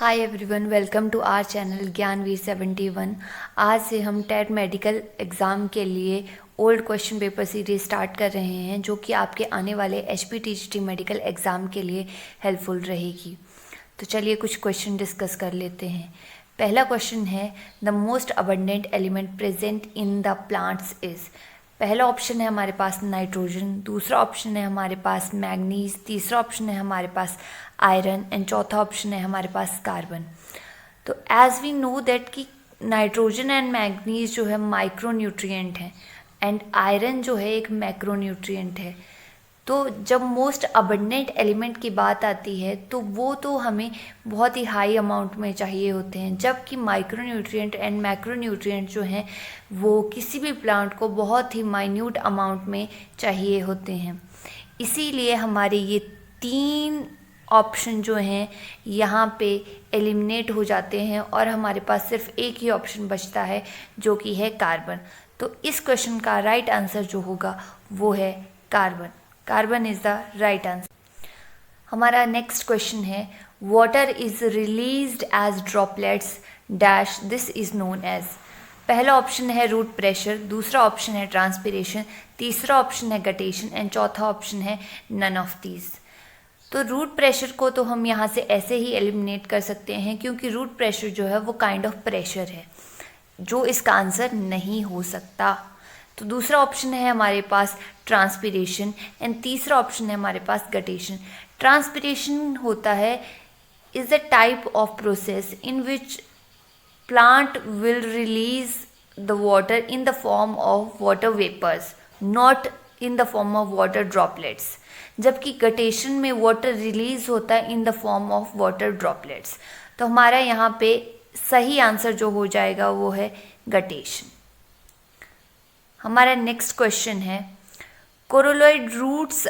Hi everyone, welcome to our channel Gyan V71। आज से हम टेट मेडिकल एग्ज़ाम के लिए old question paper series start कर रहे हैं, जो कि आपके आने वाले HPTGT मेडिकल एग्ज़ाम के लिए हेल्पफुल रहेगी। तो चलिए कुछ क्वेश्चन डिस्कस कर लेते हैं। पहला क्वेश्चन है, the most abundant element present in the plants is. पहला ऑप्शन है हमारे पास नाइट्रोजन, दूसरा ऑप्शन है हमारे पास मैग्नीज, तीसरा ऑप्शन है हमारे पास आयरन एंड चौथा ऑप्शन है हमारे पास कार्बन। तो एज वी नो दैट कि नाइट्रोजन एंड मैग्नीज जो है माइक्रो न्यूट्रिएंट है एंड आयरन जो है एक मैक्रो न्यूट्रिएंट है। तो जब मोस्ट अबंडेंट एलिमेंट की बात आती है तो वो तो हमें बहुत ही हाई अमाउंट में चाहिए होते हैं, जबकि micro nutrient and macro nutrient जो हैं वो किसी भी प्लांट को बहुत ही माइन्यूट अमाउंट में चाहिए होते हैं। इसीलिए हमारे ये तीन ऑप्शन जो हैं यहाँ पे एलिमिनेट हो जाते हैं और हमारे पास सिर्फ एक ही ऑप्शन बचता है, जो कि है कार्बन। तो इस क्वेश्चन का राइट आंसर जो होगा वो है carbon. Carbon is the right answer. हमारा नेक्स्ट क्वेश्चन है, water is released as droplets dash this is known as. पहला ऑप्शन है रूट प्रेशर, दूसरा ऑप्शन है ट्रांसपिरेशन, तीसरा ऑप्शन है गटेशन एंड चौथा ऑप्शन है नन ऑफ दीज। तो रूट प्रेशर को तो हम यहाँ से ऐसे ही एलिमिनेट कर सकते हैं, क्योंकि रूट प्रेशर जो है वो काइंड ऑफ प्रेशर है, जो इसका आंसर नहीं हो सकता। तो दूसरा ऑप्शन है हमारे पास ट्रांसपिरेशन एंड तीसरा ऑप्शन है हमारे पास गटेशन। ट्रांसपिरेशन होता है is the type of process in which plant will release the water in the form of water vapours, not in the form of water droplets, जबकि गटेशन में water release होता है in the form of water droplets. तो हमारा यहाँ पे सही answer जो हो जाएगा वो है गटेशन। हमारा नेक्स्ट क्वेश्चन है, कोरोलॉइड रूट्स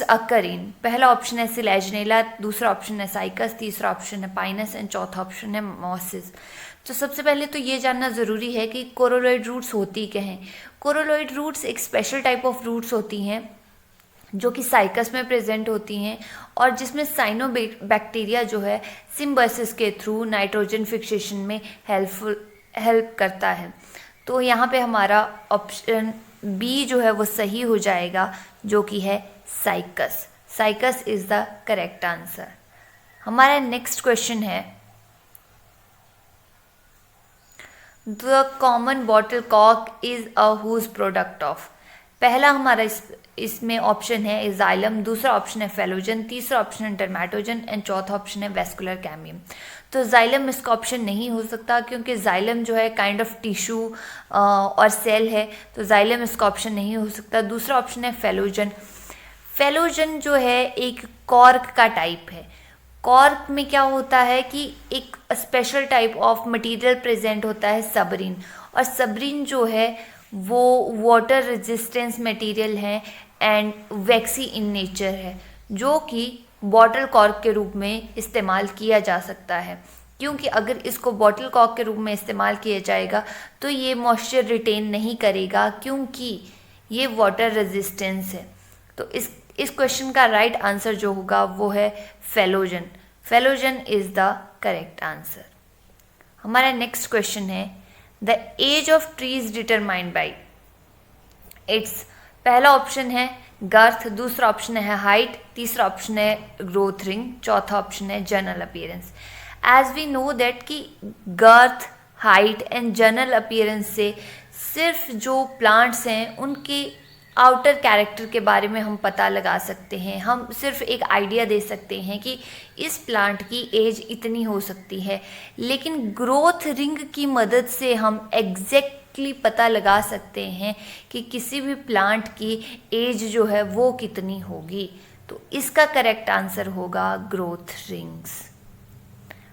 अकर इन। पहला ऑप्शन है सिलेजनेला, दूसरा ऑप्शन है साइकस, तीसरा ऑप्शन है पाइनस एंड चौथा ऑप्शन है मॉसिस। तो सबसे पहले तो ये जानना ज़रूरी है कि कोरोलॉइड रूट्स होती क्या हैं। कोरोलॉइड रूट्स एक स्पेशल टाइप ऑफ रूट्स होती हैं जो कि साइकस में प्रेजेंट होती हैं और जिसमें साइनोबैक्टीरिया जो है सिम्बायोसिस के थ्रू नाइट्रोजन फिक्सेशन में हेल्प करता है। तो यहाँ पे हमारा ऑप्शन बी जो है वो सही हो जाएगा, जो कि है cycas. Cycas is the correct answer. हमारा नेक्स्ट क्वेश्चन है, द कॉमन बॉटल कॉक is a whose product of. पहला हमारा इसमें ऑप्शन है जाइलम, दूसरा ऑप्शन है फेलोजन, तीसरा ऑप्शन है डर्मेटोजन एंड चौथा ऑप्शन है वेस्कुलर कैम्बियम। तो जाइलम इसका ऑप्शन नहीं हो सकता, क्योंकि जाइलम जो है काइंड ऑफ टिश्यू और सेल है, तो जाइलम इसका ऑप्शन नहीं हो सकता। दूसरा ऑप्शन है फेलोजन। फेलोजन जो है एक कॉर्क का टाइप है। कॉर्क में क्या होता है कि एक special type of material present होता है सबरिन, और सबरिन जो है वो वाटर रेजिस्टेंस मटेरियल है एंड वैक्सी इन नेचर है, जो कि बॉटल कॉर्क के रूप में इस्तेमाल किया जा सकता है। क्योंकि अगर इसको बॉटल कॉर्क के रूप में इस्तेमाल किया जाएगा तो ये मॉइस्चर रिटेन नहीं करेगा, क्योंकि ये वाटर रेजिस्टेंस है। तो इस क्वेश्चन का राइट आंसर जो होगा वो है phellogen. Phellogen is the correct answer. हमारा नेक्स्ट क्वेश्चन है, the age of trees determined by its. पहला ऑप्शन है गर्थ, दूसरा ऑप्शन है हाइट, तीसरा ऑप्शन है ग्रोथ रिंग, चौथा ऑप्शन है general appearance. As we know that कि girth, height and general appearance से सिर्फ जो प्लांट्स हैं उनके आउटर कैरेक्टर के बारे में हम पता लगा सकते हैं। हम सिर्फ एक आइडिया दे सकते हैं कि इस प्लांट की एज इतनी हो सकती है, लेकिन ग्रोथ रिंग की मदद से हम एग्जैक्टली पता लगा सकते हैं कि किसी भी प्लांट की एज जो है वो कितनी होगी। तो इसका करेक्ट आंसर होगा ग्रोथ रिंग्स।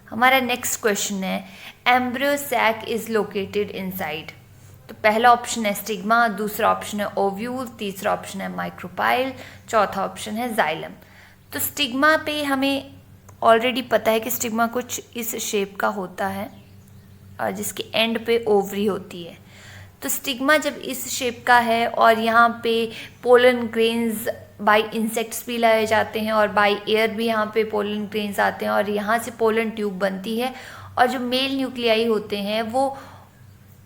हमारा नेक्स्ट क्वेश्चन है, embryo sac is located inside. तो पहला ऑप्शन है स्टिग्मा, दूसरा ऑप्शन है ओव्यूल, तीसरा ऑप्शन है माइक्रोपाइल, चौथा ऑप्शन है जाइलम। तो स्टिग्मा पे हमें ऑलरेडी पता है कि स्टिग्मा कुछ इस शेप का होता है और जिसके एंड पे ओवरी होती है। तो स्टिग्मा जब इस शेप का है और यहाँ पे पोलन ग्रेन्स बाय इंसेक्ट्स भी लाए जाते हैं और बाय एयर भी यहाँ पे पोलन ग्रेन्स आते हैं और यहाँ से पोलन ट्यूब बनती है और जो मेल न्यूक्लियाई होते हैं वो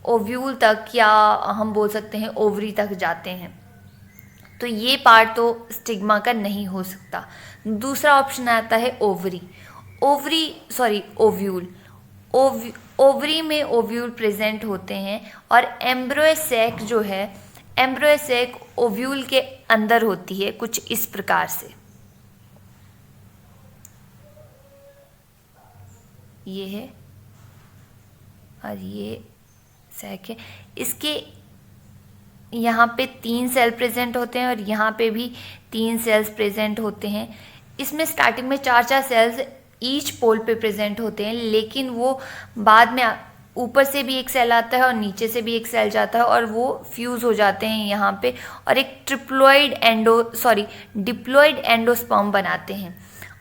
ओव्यूल तक या हम बोल सकते हैं ओवरी तक जाते हैं। तो ये पार्ट तो स्टिग्मा का नहीं हो सकता। दूसरा ऑप्शन आता है ओव्यूल। ओवरी में ओव्यूल प्रेजेंट होते हैं और एम्ब्रोसेक जो है, एम्ब्रोसेक ओव्यूल के अंदर होती है कुछ इस प्रकार से। ये है और ये सैक है। इसके यहाँ पे 3 सेल प्रेजेंट होते हैं और यहाँ पे भी 3 सेल्स प्रेजेंट होते हैं। इसमें स्टार्टिंग में 4 सेल्स ईच पोल पे प्रेजेंट होते हैं, लेकिन वो बाद में ऊपर से भी एक सेल आता है और नीचे से भी एक सेल जाता है और वो फ्यूज़ हो जाते हैं यहाँ पे और एक डिप्लॉइड एंडोस्पर्म बनाते हैं।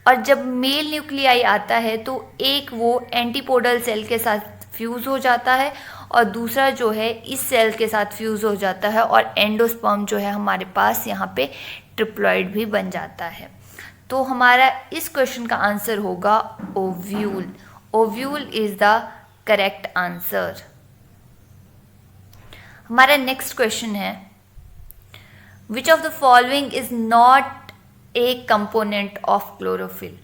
और जब मेल न्यूक्लियाई आता है तो एक वो एंटीपोडल सेल के साथ फ्यूज़ हो जाता है और दूसरा जो है इस सेल के साथ फ्यूज़ हो जाता है और एंडोस्पर्म जो है हमारे पास यहाँ पे ट्रिप्लॉइड भी बन जाता है। तो हमारा इस क्वेश्चन का आंसर होगा ovule. Ovule is the correct answer. हमारा नेक्स्ट क्वेश्चन है, which of the following is not a component of chlorophyll.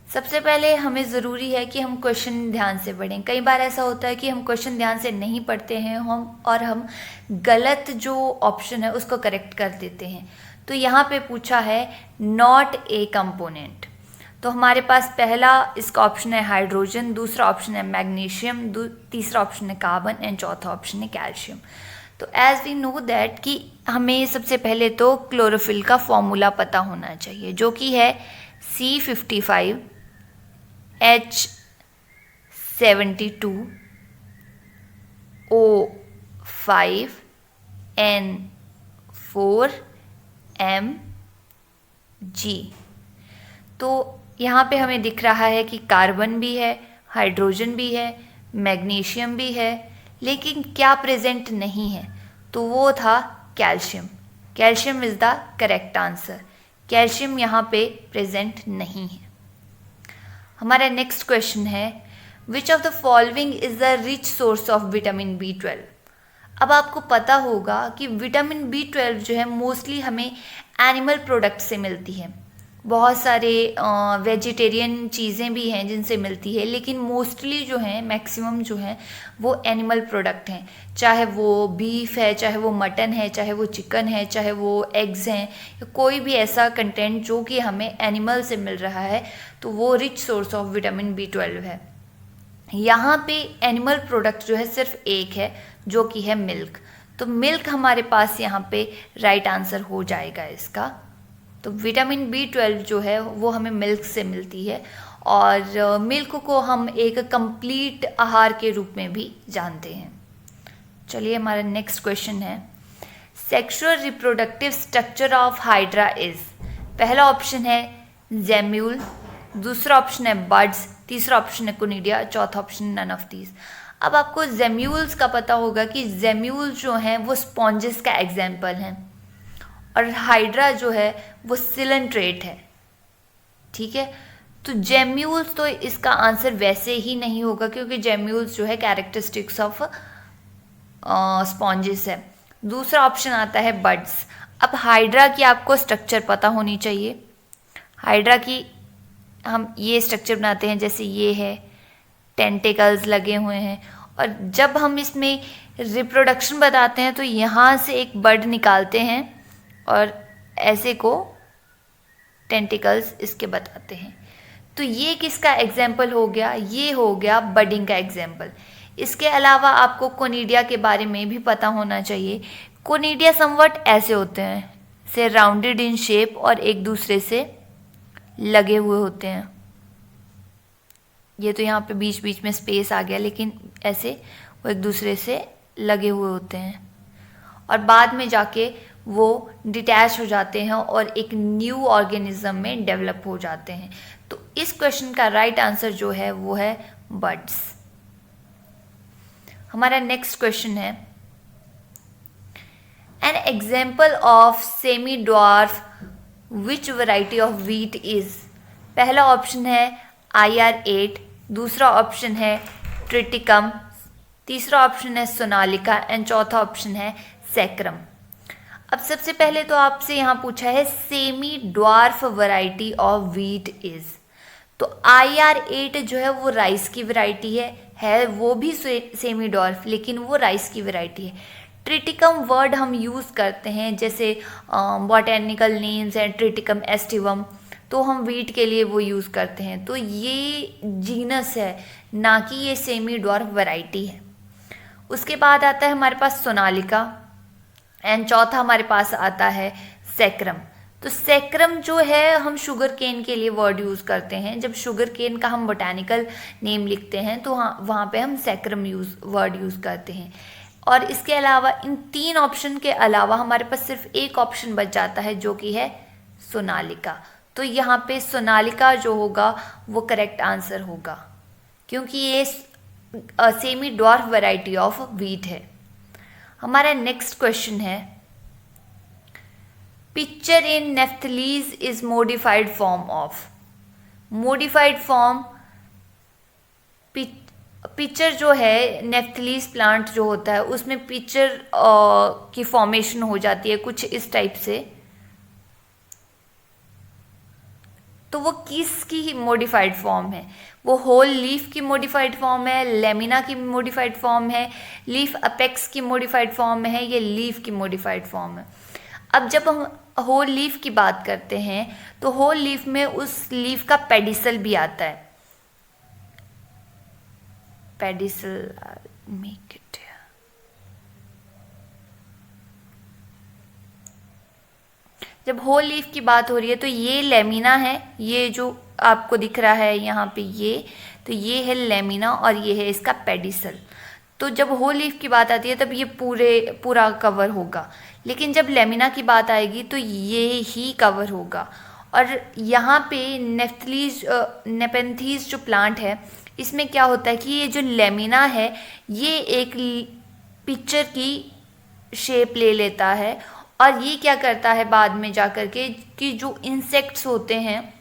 सबसे पहले हमें ज़रूरी है कि हम क्वेश्चन ध्यान से पढ़ें। कई बार ऐसा होता है कि हम क्वेश्चन ध्यान से नहीं पढ़ते हैं हम गलत जो ऑप्शन है उसको करेक्ट कर देते हैं। तो यहाँ पे पूछा है नॉट ए कंपोनेंट, तो हमारे पास पहला इसका ऑप्शन है हाइड्रोजन, दूसरा ऑप्शन है मैग्नीशियम, तीसरा ऑप्शन है कार्बन एंड चौथा ऑप्शन है कैल्शियम। तो एज वी नो दैट कि हमें सबसे पहले तो क्लोरोफिल का फॉर्मूला पता होना चाहिए, जो कि है C52H72O5N4Mg। तो यहाँ पे हमें दिख रहा है कि कार्बन भी है, हाइड्रोजन भी है, मैग्नीशियम भी है, लेकिन क्या प्रेजेंट नहीं है, तो वो था calcium. Calcium is the correct answer. Calcium यहाँ पे प्रेजेंट नहीं है। हमारा नेक्स्ट क्वेश्चन है, which of the following is the rich source of vitamin B12। अब आपको पता होगा कि विटामिन B12 जो है मोस्टली हमें एनिमल प्रोडक्ट से मिलती है। बहुत सारे वेजिटेरियन चीज़ें भी हैं जिनसे मिलती है, लेकिन मोस्टली जो हैं, मैक्सिमम जो हैं वो एनिमल प्रोडक्ट हैं। चाहे वो बीफ है, चाहे वो मटन है, चाहे वो चिकन है, चाहे वो एग्स हैं, या कोई भी ऐसा कंटेंट जो कि हमें एनिमल से मिल रहा है, तो वो rich source of vitamin B12 है। यहाँ पे एनिमल प्रोडक्ट जो है सिर्फ एक है, जो कि है मिल्क। तो मिल्क हमारे पास यहाँ पे राइट आंसर हो जाएगा इसका। तो विटामिन B12 जो है वो हमें मिल्क से मिलती है और मिल्क को हम एक कंप्लीट आहार के रूप में भी जानते हैं। चलिए हमारा नेक्स्ट क्वेश्चन है, sexual reproductive structure of hydra is. पहला ऑप्शन है जेम्यूल, दूसरा ऑप्शन है बड्स, तीसरा ऑप्शन है कोनिडिया, चौथा ऑप्शन नन ऑफ दीज। अब आपको जेम्यूल्स का पता होगा कि जेम्यूल जो हैं वो स्पॉन्जेस का एग्जाम्पल हैं और हाइड्रा जो है वो सिलेंट्रेट है। ठीक है, तो जेम्यूल्स तो इसका आंसर वैसे ही नहीं होगा, क्योंकि जेम्यूल्स जो है कैरेक्टरिस्टिक्स ऑफ स्पॉन्जेस है। दूसरा ऑप्शन आता है बड्स। अब हाइड्रा की आपको स्ट्रक्चर पता होनी चाहिए। हाइड्रा की हम ये स्ट्रक्चर बनाते हैं, जैसे ये है, टेंटिकल्स लगे हुए हैं, और जब हम इसमें रिप्रोडक्शन बताते हैं तो यहाँ से एक बड निकालते हैं और ऐसे को टेंटिकल्स इसके बताते हैं। तो ये किसका एग्जाम्पल हो गया? ये हो गया बडिंग का एग्जाम्पल। इसके अलावा आपको कोनिडिया के बारे में भी पता होना चाहिए। कोनिडिया समवट ऐसे होते हैं, से राउंडेड इन शेप और एक दूसरे से लगे हुए होते हैं। ये तो यहाँ पे बीच बीच में स्पेस आ गया, लेकिन ऐसे वो एक दूसरे से लगे हुए होते हैं और बाद में जाके वो डिटैच हो जाते हैं और एक न्यू ऑर्गेनिज्म में डेवलप हो जाते हैं। तो इस क्वेश्चन का राइट आंसर जो है वो है बड्स। हमारा नेक्स्ट क्वेश्चन है, an example of semi dwarf which variety of wheat is? पहला ऑप्शन है IR8, दूसरा ऑप्शन है ट्रिटिकम, तीसरा ऑप्शन है सोनालिका एंड चौथा ऑप्शन है सैक्रम। अब सबसे पहले तो आपसे यहाँ पूछा है semi dwarf variety of wheat is, तो IR8 जो है वो राइस की वैरायटी है वो भी सेमी ड्वार्फ, लेकिन वो राइस की वैरायटी है। ट्रिटिकम वर्ड हम यूज़ करते हैं, जैसे बॉटेनिकल नेम्स हैं ट्रिटिकम एस्टिवम, तो हम वीट के लिए वो यूज़ करते हैं। तो ये जीनस है, ना कि ये सेमी ड्वार्फ वैरायटी है। उसके बाद आता है हमारे पास सोनालिका एंड चौथा हमारे पास आता है सैक्रम। तो सैक्रम जो है हम शुगर केन के लिए वर्ड यूज़ करते हैं, जब शुगर केन का हम बोटानिकल नेम लिखते हैं तो वहाँ पे हम सैक्रम वर्ड यूज़ करते हैं। और इसके अलावा इन तीन ऑप्शन के अलावा हमारे पास सिर्फ एक ऑप्शन बच जाता है जो कि है सोनालिका। तो यहाँ पे सोनालिका जो होगा वो करेक्ट आंसर होगा, क्योंकि ये semi dwarf variety of wheat है। हमारा नेक्स्ट क्वेश्चन है pitcher in Nepenthes is modified form of. Modified form pitcher जो है नेफ्थलीज प्लांट जो होता है उसमें पिक्चर की फॉर्मेशन हो जाती है कुछ इस टाइप से। तो वो किसकी मॉडिफाइड फॉर्म है? वो होल लीफ की मॉडिफाइड फॉर्म है, लेमिना की मॉडिफाइड फॉर्म है, लीफ अपेक्स की मॉडिफाइड फॉर्म है, ये लीफ की मॉडिफाइड फॉर्म है। अब जब हम होल लीफ की बात करते हैं तो होल लीफ में उस लीफ का पेडिसल भी आता है। पेडिसल मेक इट, जब होल लीफ की बात हो रही है तो ये लेमिना है, ये जो आपको दिख रहा है यहाँ पे ये है लेमिना और ये है इसका पेडिसल। तो जब होल लीफ की बात आती है तब ये पूरा कवर होगा, लेकिन जब लेमिना की बात आएगी तो ये ही कवर होगा। और यहाँ पे नेपेंथीज जो प्लांट है इसमें क्या होता है कि ये जो लेमिना है ये एक पिक्चर की शेप ले लेता है और ये क्या करता है बाद में जा कर के कि जो इंसेक्ट्स होते हैं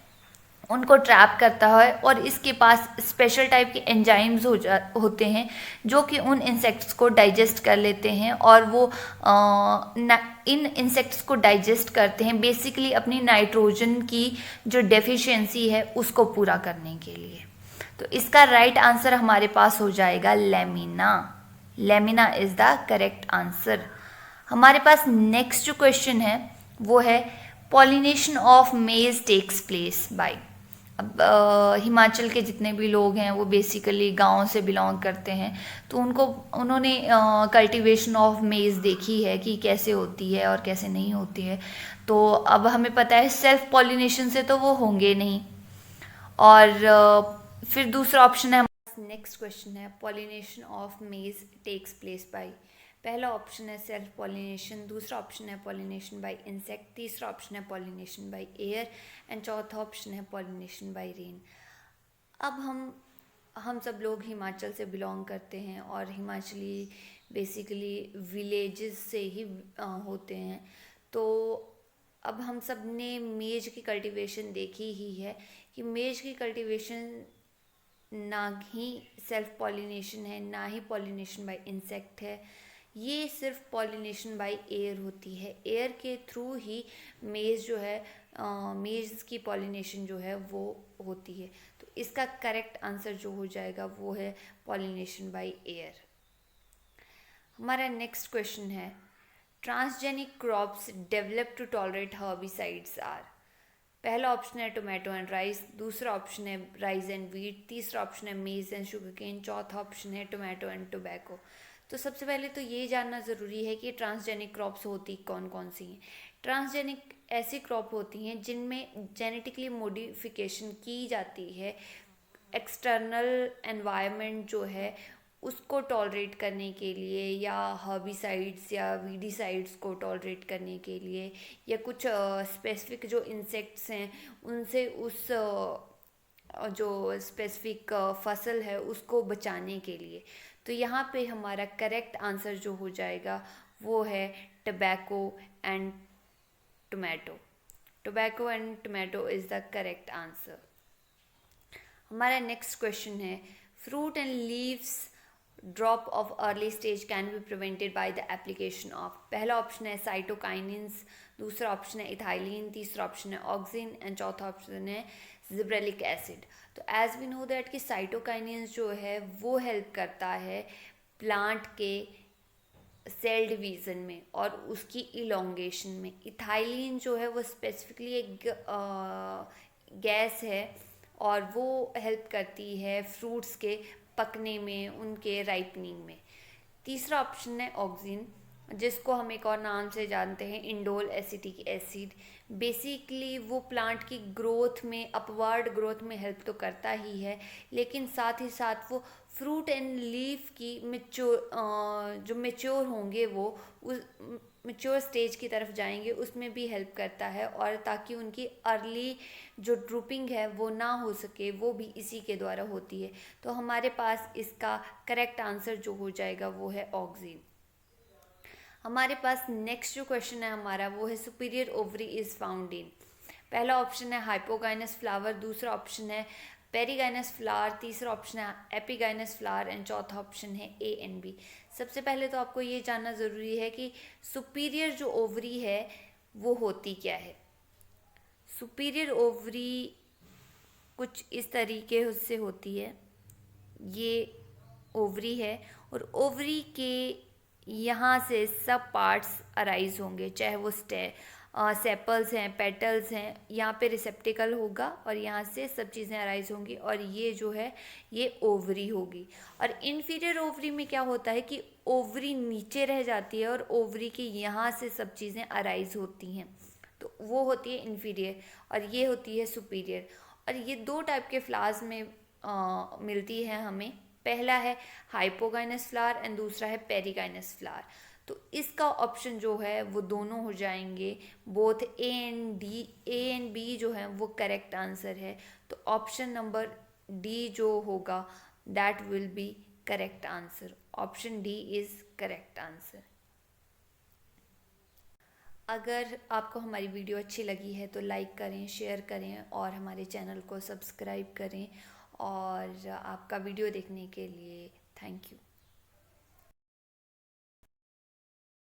उनको ट्रैप करता है और इसके पास स्पेशल टाइप के एंजाइम्स होते हैं जो कि उन इंसेक्ट्स को डाइजेस्ट कर लेते हैं और वो इन इंसेक्ट्स को डाइजेस्ट करते हैं बेसिकली अपनी नाइट्रोजन की जो डेफिशिएंसी है उसको पूरा करने के लिए। तो इसका राइट आंसर हमारे पास हो जाएगा lamina. Lamina is the correct answer. हमारे पास नेक्स्ट जो क्वेश्चन है वो है pollination of maize takes place by. अब हिमाचल के जितने भी लोग हैं वो बेसिकली गांव से बिलोंग करते हैं, तो उन्होंने कल्टीवेशन ऑफ मेज देखी है कि कैसे होती है और कैसे नहीं होती है। तो अब हमें पता है सेल्फ पॉलिनेशन से तो वो होंगे नहीं। और फिर दूसरा ऑप्शन है, नेक्स्ट क्वेश्चन है pollination of maize takes place by. पहला ऑप्शन है सेल्फ पॉलिनेशन, दूसरा ऑप्शन है पॉलिनेशन बाय इंसेक्ट, तीसरा ऑप्शन है पॉलिनेशन बाय एयर एंड चौथा ऑप्शन है पॉलिनेशन बाय रेन। अब हम सब लोग हिमाचल से बिलोंग करते हैं और हिमाचली बेसिकली विलेजेस से ही होते हैं। तो अब हम सब ने मेज की कल्टीवेशन देखी ही है कि मेज की कल्टीवेशन ना ही सेल्फ पॉलिनेशन है ना ही पॉलिनेशन बाय इंसेक्ट है, ये सिर्फ पॉलिनेशन बाय एयर होती है। एयर के थ्रू ही मेज जो है मेज की पॉलिनेशन जो है वो होती है। तो इसका करेक्ट आंसर जो हो जाएगा वो है पॉलिनेशन बाय एयर। हमारा नेक्स्ट क्वेश्चन है transgenic crops develop to tolerate herbicides are. पहला ऑप्शन है टोमेटो एंड राइस, दूसरा ऑप्शन है राइस एंड वीट, तीसरा ऑप्शन है मेज एंड शुगरकेन, चौथा ऑप्शन है टोमेटो एंड टोबैको। तो सबसे पहले तो ये जानना ज़रूरी है कि ट्रांसजेनिक क्रॉप्स होती कौन कौन सी हैं। ट्रांसजेनिक ऐसी क्रॉप होती हैं जिनमें जेनेटिकली मॉडिफिकेशन की जाती है एक्सटर्नल एनवायरनमेंट जो है उसको टॉलरेट करने के लिए, या हर्बिसाइड्स या वीडिसाइड्स को टॉलरेट करने के लिए, या कुछ स्पेसिफिक जो इंसेक्ट्स हैं उनसे उस जो स्पेसिफिक फसल है उसको बचाने के लिए। तो यहाँ पे हमारा करेक्ट आंसर जो हो जाएगा वो है tobacco and tomato. Tobacco and tomato is the correct answer. हमारा नेक्स्ट क्वेश्चन है, fruit and leaves drop of early stage can be prevented by the application of. पहला ऑप्शन है साइटोकाइनिन्स, दूसरा ऑप्शन है इथाइलिन, तीसरा ऑप्शन है auxin and चौथा option है जिब्रेलिक एसिड. तो एज वी नो दैट कि साइटोकाइनिन्स जो है वो हेल्प करता है प्लांट के सेल डिवीज़न में और उसकी इलोंगेशन में. इथाइलिन जो है वो स्पेसिफिकली एक गैस है और वो हेल्प करती है फ्रूट्स के पकने में, उनके राइपनिंग में. तीसरा ऑप्शन है ऑक्सिन, जिसको हम एक और नाम से जानते हैं इंडोल एसिटिक एसिड. बेसिकली वो प्लांट की ग्रोथ में, अपवर्ड ग्रोथ में हेल्प तो करता ही है, लेकिन साथ ही साथ वो फ्रूट एंड लीफ की जो मेच्योर होंगे वो उस मेच्योर स्टेज की तरफ जाएंगे, उसमें भी हेल्प करता है. और ताकि उनकी अर्ली जो ड्रूपिंग है वो ना हो सके, वो भी इसी के द्वारा होती है. तो हमारे पास इसका करेक्ट आंसर जो हो जाएगा वो है ऑक्सिन. हमारे पास नेक्स्ट जो क्वेश्चन है हमारा वो है superior ovary is found in. पहला ऑप्शन है हाइपोगाइनस फ्लावर, दूसरा ऑप्शन है पेरीगाइनस फ्लावर, तीसरा ऑप्शन है एपीगाइनस फ्लावर एंड चौथा ऑप्शन है ए एंड बी. सबसे पहले तो आपको ये जानना ज़रूरी है कि सुपीरियर जो ओवरी है वो होती क्या है. सुपीरियर ओवरी कुछ इस तरीके से होती है. ये ओवरी है और ओवरी के यहाँ से सब पार्ट्स अराइज होंगे, चाहे वो सेपल्स हैं, पेटल्स हैं, यहाँ पे रिसेप्टिकल होगा और यहाँ से सब चीज़ें अराइज होंगी और ये जो है ये ओवरी होगी. और इन्फीरियर ओवरी में क्या होता है कि ओवरी नीचे रह जाती है और ओवरी के यहाँ से सब चीज़ें अराइज होती हैं, तो वो होती है इन्फीरियर और ये होती है सुपीरियर. और ये दो टाइप के फ्लावर्स में मिलती है हमें. पहला है हाइपोगाइनस फ्लावर एंड दूसरा है पेरीगाइनस फ्लावर. तो इसका ऑप्शन जो है वो दोनों हो जाएंगे, बोथ ए एंड बी जो है वो करेक्ट आंसर है. तो ऑप्शन नंबर डी जो होगा that will be correct answer. Option D is correct answer. अगर आपको हमारी वीडियो अच्छी लगी है तो लाइक करें, शेयर करें और हमारे चैनल को सब्सक्राइब करें. और आपका वीडियो देखने के लिए थैंक यू.